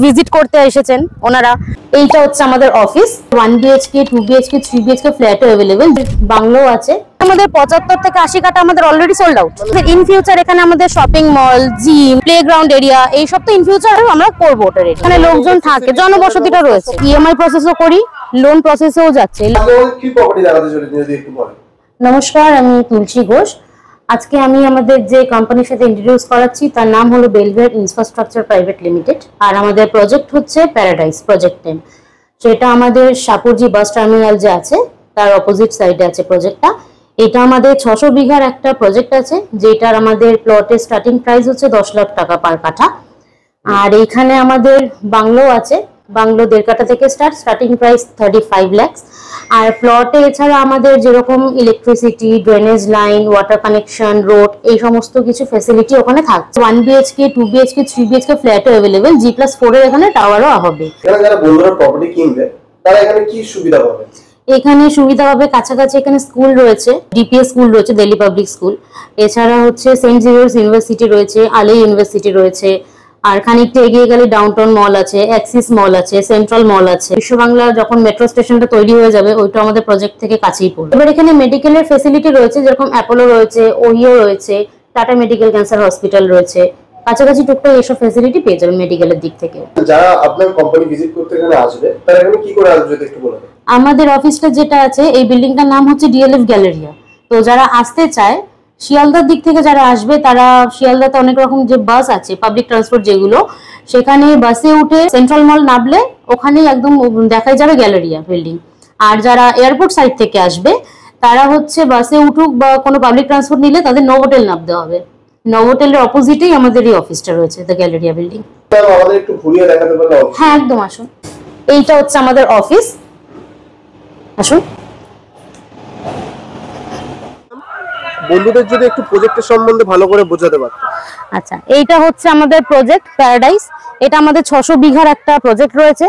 Visit করতে এসেছেন ওনারা। এইটা হচ্ছে আমাদের অফিস। 1 BHK 2 BHK 3 BHK ফ্ল্যাটও अवेलेबल, বাংলোও আছে। আমাদের 75 থেকে 80 কাটা আমাদের already sold out. In future এখানে আমাদের shopping mall, gym, playground area এই সব তো ইন ফিউচার আমরা করব। ওটার এখানে লোকজন থাকে, জনবসতিটা রয়েছে। ইএমআই প্রসেসও করি, লোন প্রসেসেও যাচ্ছে। কি প্রপার্টি দেখাতে চলেছে যদি একটু বলেন। নমস্কার, আমি তুলসী ঘোষ। আজকে আমি আমাদের যে কোম্পানির সাথে ইন্ট্রোডিউস করাচ্ছি তার নাম হলো বেলভেয়ার ইনফ্রাস্ট্রাকচার প্রাইভেট লিমিটেড। আর আমাদের প্রজেক্ট হচ্ছে প্যারাডাইস প্রজেক্ট 10। সেটা আমাদের সাপুরজি বাস টার্মিনাল যে আছে তার অপোজিট সাইডে আছে প্রজেক্টটা। এটা আমাদের 600 বিঘার একটা প্রজেক্ট আছে, যেটার আমাদের প্লটের স্টার্টিং প্রাইস হচ্ছে 10 লাখ টাকা পার কাঠা। আর এখানে আমাদের বাংলো আছে, বাংলো 1.5 কাঠা থেকে স্টার্টিং প্রাইস 35 লাখ। আর প্লটে এছাড়া আমাদের যেরকম electricity, drainage line, water connection, road এই সমস্ত কিছু ফ্যাসিলিটি ওখানে থাকছে। 1 BHK 2 BHK 3 BHK ফ্ল্যাটও अवेलेबल, G+4 এর এখানে টাওয়ারও হবে। এখানে যারা বন্ধুরা প্রপার্টি কিনবে তারা এখানে কি সুবিধা পাবে? এখানে সুবিধা হবে, কাছাকাছি এখানে স্কুল রয়েছে, ডিপিএস স্কুল রয়েছে, দিল্লি পাবলিক স্কুল। এছাড়া হচ্ছে সেন্ট জেভিয়ার্স ইউনিভার্সিটি রয়েছে, আলে ইউনিভার্সিটি রয়েছে। আর খানিকটা এগিয়ে গেলে ডাউনটাউন মল আছে, অ্যাক্সিস মল আছে, সেন্ট্রাল মল আছে। বিশ্ববাংলা যখন মেট্রো স্টেশনটা তৈরি হয়ে যাবে ওইটা আমাদের প্রজেক্ট থেকে কাছেই পড়বে। এবার এখানে মেডিকেলের ফেসিলিটি রয়েছে, যেরকম অ্যাপোলো রয়েছে, ওহিও রয়েছে, টাটা মেডিকেল ক্যান্সার হসপিটাল রয়েছে। কাছাকাছি টুকটাক এইসব ফেসিলিটি পেয়ে যাবেন মেডিকেলের দিক থেকে। যারা আপনার কোম্পানি ভিজিট করতে এখানে আসবে তারা এখানে কি করে আসবে যদি একটু বলেন। আমাদের অফিসটা যেটা আছে এই বিল্ডিংটার নাম হচ্ছে ডিএলএফ গ্যালারিয়া। তো যারা আসতে চায় শিয়ালদার দিক থেকে যারা আসবে তারা শিয়ালদাতে অনেক রকম যে বাস আছে পাবলিক ট্রান্সপোর্ট যেগুলো, সেখানে বাসে উঠে সেন্ট্রাল মল নামলে ওখানেই একদম দেখাই যাবে গ্যালারিয়া বিল্ডিং। আর যারা এয়ারপোর্ট সাইড থেকে আসবে তারা হচ্ছে বাসে উঠুক বা কোনো পাবলিক ট্রান্সপোর্ট নিলে তাদের নোভোটেল নামতে হবে। নোভোটেলের অপোজিটেই আমাদের এই অফিসটা রয়েছে, দ্য গ্যালারিয়া বিল্ডিং। আমাদের একটু ঘুরিয়ে দেখাতে পারলে? হ্যাঁ, একদম আসুন। এইটা হচ্ছে আমাদের অফিস, আসুন। বন্ধুদের যদি একটু প্রজেক্টের সম্বন্ধে ভালো করে বোঝাতে পারতেন। আচ্ছা, এইটা হচ্ছে আমাদের প্রজেক্ট প্যারাডাইস। এটা আমাদের 600 বিঘার একটা প্রজেক্ট রয়েছে,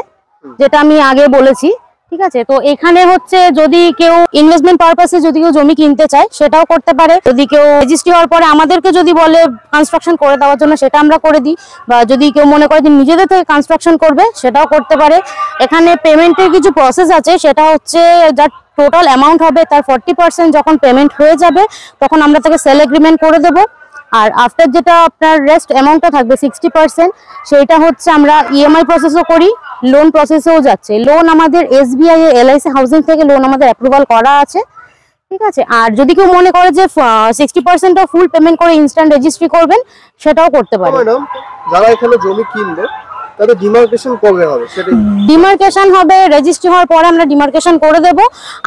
যেটা আমি আগে বলেছি। ঠিক আছে, তো এখানে হচ্ছে যদি কেউ ইনভেস্টমেন্ট পারপাসে যদি কেউ জমি কিনতে চায় সেটাও করতে পারে। যদি কেউ রেজিস্ট্রি হওয়ার পরে আমাদেরকে যদি বলে কনস্ট্রাকশন করে দেওয়ার জন্য সেটা আমরা করে দিই, বা যদি কেউ মনে করে যে নিজেদের থেকে কনস্ট্রাকশন করবে সেটাও করতে পারে। এখানে পেমেন্টের কিছু প্রসেস আছে, সেটা হচ্ছে যার টোটাল অ্যামাউন্ট হবে তার 40% যখন পেমেন্ট হয়ে যাবে তখন আমরা তাকে সেল এগ্রিমেন্ট করে দেবো। আর আফটার যেটা আপনার রেস্ট অ্যামাউন্টটা থাকবে 60%, সেইটা হচ্ছে আমরা ইএমআই প্রসেসও করি, লোন প্রসেসেও যাচ্ছে। লোন আমাদের এসবিআই এলআইসি হাউজিং থেকে লোন আমাদের অ্যাপ্রুভাল করা আছে। ঠিক আছে, আর যদি কেউ মনে করে যে 60% ফুল পেমেন্ট করে ইনস্ট্যান্ট রেজিস্ট্রি করবেন সেটাও করতে পারেন। ম্যাডাম, যারা এখানে জমি কিনবে তাদের ডিমার্কেশন কবে হবে? সেটা ডিমার্কেশন হবে রেজিস্ট্রি হওয়ার পরে, আমরা ডিমার্কেশন করে দেব।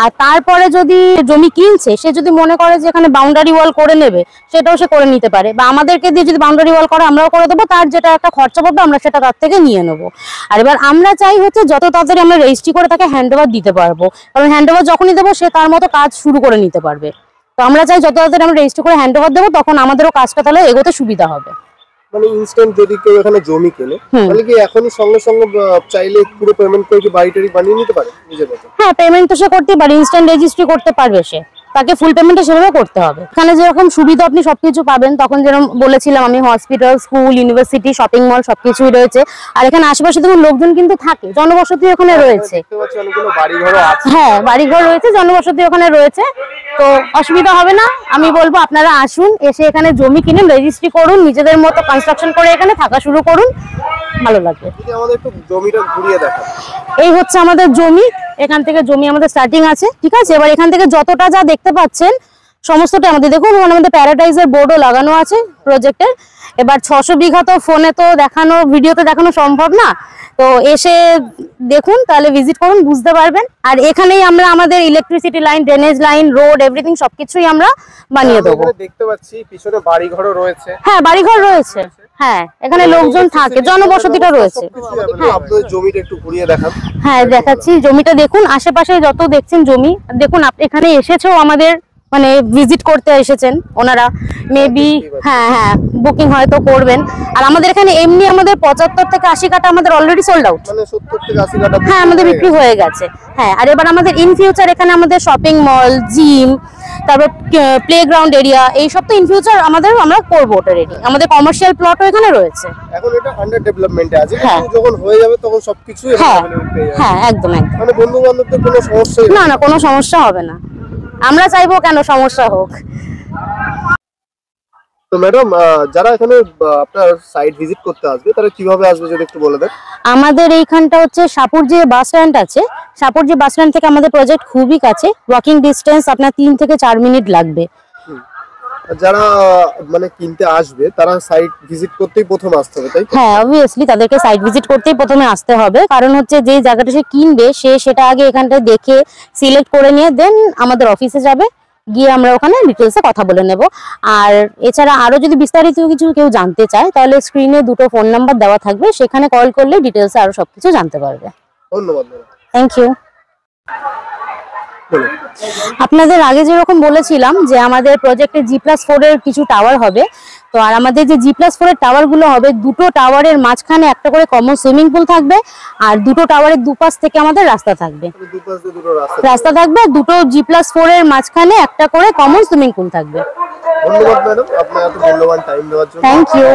আর তারপরে যদি জমি কিনছে সে যদি মনে করে যে এখানে বাউন্ডারি ওয়াল করে নেবে সেটাও সে করে নিতে পারে, বা আমাদেরকে দিয়ে যদি বাউন্ডারি ওয়াল করে আমরাও করে দেবো। তার যেটা একটা খরচা পড়বে আমরা সেটা তার থেকে নিয়ে নেবো। আর এবার আমরা চাই হচ্ছে যত তাড়াতাড়ি আমরা রেজিস্ট্রি করে তাকে হ্যান্ড ওভার দিতে পারবো, কারণ হ্যান্ড ওভার যখনই দেবো সে তার মতো কাজ শুরু করে নিতে পারবে। তো আমরা চাই যত তাড়াতাড়ি আমরা রেজিস্ট্রি করে হ্যান্ড ওভার দেবো, তখন আমাদেরও কাজটা তাহলে এগোতে সুবিধা হবে। মানে ইনস্ট্যান্ট যদি কেউ এখানে জমি কেনে তাহলে কি এখনই সঙ্গে সঙ্গে চাইলে পুরো পেমেন্ট করে কি বাড়িটারি বানিয়ে নিতে পারে নিজের মতো? হ্যাঁ, পেমেন্ট তো সে করতে পারে, ইনস্ট্যান্ট রেজিস্ট্রি করতে পারবে সে, তাকে ফুল পেমেন্টটা সেভাবে করতে হবে। এখানে যেরকম সুবিধা আপনি সবকিছু পাবেন, তখন যেরকম বলেছিলাম আমি, hospital, school, university, shopping mall সবকিছুই রয়েছে। আর এখানে আশেপাশে দেখুন লোকজন কিন্তু থাকে, জনবসতি ওখানে রয়েছে। হ্যাঁ, বাড়িঘর রয়েছে, জনবসতি ওখানে রয়েছে, তো অসুবিধা হবে না। আমি বলবো আপনারা আসুন, এসে এখানে জমি কিনুন, রেজিস্ট্রি করুন, নিজেদের মতো কনস্ট্রাকশন করে এখানে থাকা শুরু করুন, ভালো লাগবে। আমাদের একটু জমিটা ঘুরিয়ে দেখান। এই হচ্ছে আমাদের জমি, এখান থেকে জমি আমাদের স্টার্টিং আছে। ঠিক আছে, এবার এখান থেকে যতটা যা দেখতে পাচ্ছেন সমস্তটা আমাদের দেখুন, আমাদের প্যারাডাইজের বোর্ডও লাগানো আছে প্রজেক্টের। এবার 600 বিঘা তো ফোনে তো দেখানো, ভিডিওতে দেখানো সম্ভব না, তো এসে দেখুন, তাহলে ভিজিট করুন, বুঝতে পারবেন। আর এখানেই আমরা আমাদের electricity line, drainage line, road everything সবকিছুই আমরা বানিয়ে দেবো। দেখতে পাচ্ছি পিছনে বাড়িঘরও রয়েছে। হ্যাঁ, বাড়িঘর রয়েছে। হ্যাঁ, এখানে লোকজন থাকে, জনবসতিটা রয়েছে। হ্যাঁ, আপনাদের জমিটা একটু ঘুরিয়ে দেখান। হ্যাঁ, দেখাচ্ছি। জমিটা দেখুন, আশেপাশে যত দেখছেন জমি দেখুন, এখানে এসেছেও আমাদের মানে ভিজিট করতে এসেছেন ওনারা, মেবি হ্যাঁ বুকিং হয়তো করবেন। আর আমাদের এখানে এমনি আমাদের 75 থেকে 80 কাটা আমাদের অলরেডি সোল্ড আউট, মানে 70 থেকে 80 কাটা হ্যাঁ আমাদের বিক্রি হয়ে গেছে। হ্যাঁ, আর এবার আমাদের ইন ফিউচার এখানে আমাদের শপিং মল, জিম, তারপর প্লেগ্রাউন্ড এরিয়া, এইসব তো ইন ফিউচার আমরা করবো ওটা রেডি। আমাদের কমার্শিয়াল প্লটও এখানে রয়েছে। এখন এটা আন্ডার ডেভেলপমেন্টে আছে, কিন্তু যখন হয়ে যাবে তখন সবকিছু হ্যাঁ হ্যাঁ একদম একদম, মানে বন্ধু বান্ধবদের কোনো সমস্যা না কোনো সমস্যা হবে না, আমরা চাইবো কেন সমস্যা হোক। তো ম্যাডাম, যারা এখানে আপনার সাইট ভিজিট করতে আসবে তারা কিভাবে আসবে যদি একটু বলে দেন। আমাদের এইখানটা হচ্ছে শাহপুর যে বাস স্ট্যান্ড আছে, শাহপুর যে বাস স্ট্যান্ড থেকে আমাদের প্রজেক্ট খুবই কাছে, ওয়াকিং ডিস্টেন্স আপনার 3 থেকে 4 মিনিট লাগবে। যারা মানে কিনতে আসবে তারা সাইট ভিজিট করতেই প্রথম আসতে হবে, তাই? হ্যাঁ অবভিয়াসলি তাদেরকে সাইট ভিজিট করতেই প্রথমে আসতে হবে, কারণ হচ্ছে যে জায়গাটা সে কিনবে সে সেটা আগে এখানটা দেখে সিলেক্ট করে নিয়ে দেন আমাদের অফিসে যাবে, গিয়ে আমরা ওখানে ডিটেলসে কথা বলে নেব। আর এছাড়া আরো যদি বিস্তারিত কিছু কেউ জানতে চায় তাহলে স্ক্রিনে 2টো ফোন নাম্বার দেওয়া থাকবে, সেখানে কল করলে ডিটেলসে আরো সবকিছু জানতে পারবে। ধন্যবাদ। Thank you. আপনাদের আগে যেরকম বলেছিলাম যে আমাদের প্রজেক্টে G+4 এর কিছু টাওয়ার হবে, তো আর আমাদের যে G+4 এর টাওয়ার গুলো হবে, 2টো টাওয়ারের মাঝখানে একটা করে কমন সুইমিং পুল থাকবে, আর 2টো টাওয়ারের দুপাশ থেকে আমাদের রাস্তা থাকবে, রাস্তা থাকবে, 2টো G+4 এর মাঝখানে একটা করে কমন সুইমিং পুল থাকবে। ধন্যবাদ ম্যাডাম, আপনার এত মূল্যবান টাইম দেওয়ার জন্য। Thank you.